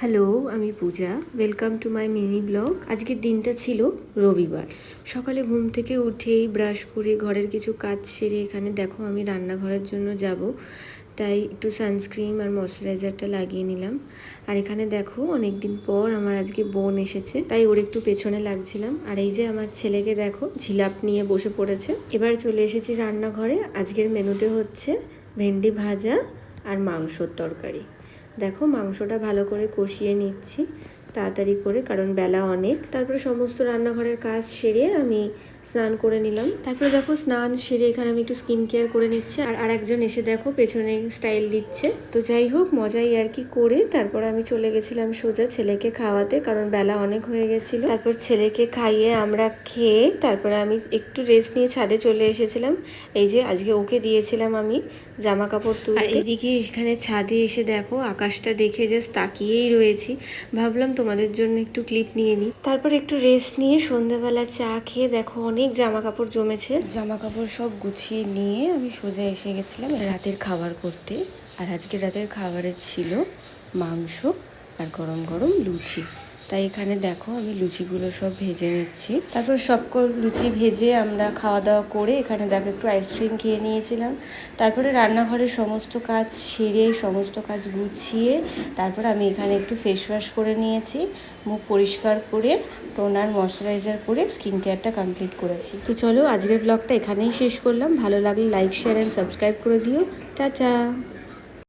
Hello, আমি Puja. Welcome to my mini blog. আজকের দিনটা ছিল রবিবার। সকালে ঘুম থেকে উঠেই ব্রাশ করে ঘরের কিছু কাজ সেরে এখানে দেখো আমি রান্নাঘরের জন্য যাব, তাই একটু সানস্ক্রিন আর ময়শ্চারাইজারটা লাগিয়ে নিলাম। আর এখানে দেখো অনেক দিন পর আমার আজকে বোন এসেছে, তাই ওর একটু পেছনে লাগছিলাম। আর এই যে আমার ছেলেকে দেখো ঝিলাপ নিয়ে বসে পড়েছে। এবার চলে এসেছি রান্নাঘরে। আজকের মেনুতে হচ্ছে ভেন্ডি ভাজা আর মাংসর তরকারি। দেখো মাংসটা ভালো করে কষিয়ে নিচ্ছি তাড়াতাড়ি করে, কারণ বেলা অনেক। তারপরে সমস্ত রান্নাঘরের কাজ সেরে আমি স্নান করে নিলাম। তারপরে দেখো স্নান সেরে এখানে আমি একটু স্কিন কেয়ার করে নিচ্ছি। আর একজন এসে দেখো পেছনে স্টাইল দিচ্ছে। তো যাই হোক মজাই আর কি করে তারপর আমি চলে গেছিলাম সোজা ছেলেকে খাওয়াতে, কারণ বেলা অনেক হয়ে গেছিল। তারপর ছেলেকে খাইয়ে আমরা খেয়ে তারপরে আমি একটু রেস্ট নিয়ে ছাদে চলে এসেছিলাম। এই যে আজকে ওকে দিয়েছিলাম আমি জামা কাপড় তুলতে। আর এদিকে এখানে ছাদে এসে দেখো আকাশটা দেখে জাস্ট তাকিয়েই রয়েছি। ভাবলাম তোমাদের জন্য একটু ক্লিপ নিয়ে নিই। তারপর একটু রেস্ট নিয়ে সন্ধ্যাবেলা চা খেয়ে দেখো অনেক জামা কাপড় জমেছে, জামা কাপড় সব গুছিয়ে নিয়ে আমি সোজা এসে গেছিলাম রাতের খাবার করতে। আর আজকে রাতের খাবারে ছিল মাংস আর গরম গরম লুচি। তাই এখানে দেখো আমি লুচিগুলো সব ভেজে নিচ্ছি। তারপর সব লুচি ভেজে আমরা খাওয়া দাওয়া করে এখানে দেখো একটু আইসক্রিম খেয়ে নিয়েছিলাম। তারপরে রান্নাঘরের সমস্ত কাজ সেরে সমস্ত কাজ গুছিয়ে তারপর আমি এখানে একটু ফেস ওয়াশ করে নিয়েছি, মুখ পরিষ্কার করে টোনার ময়শ্চারাইজার করে স্কিন কেয়ারটা কমপ্লিট করেছি। তো চলো আজকের ব্লগটা এখানেই শেষ করলাম। ভালো লাগলে লাইক শেয়ার অ্যান্ড সাবস্ক্রাইব করে দিও। টাটা।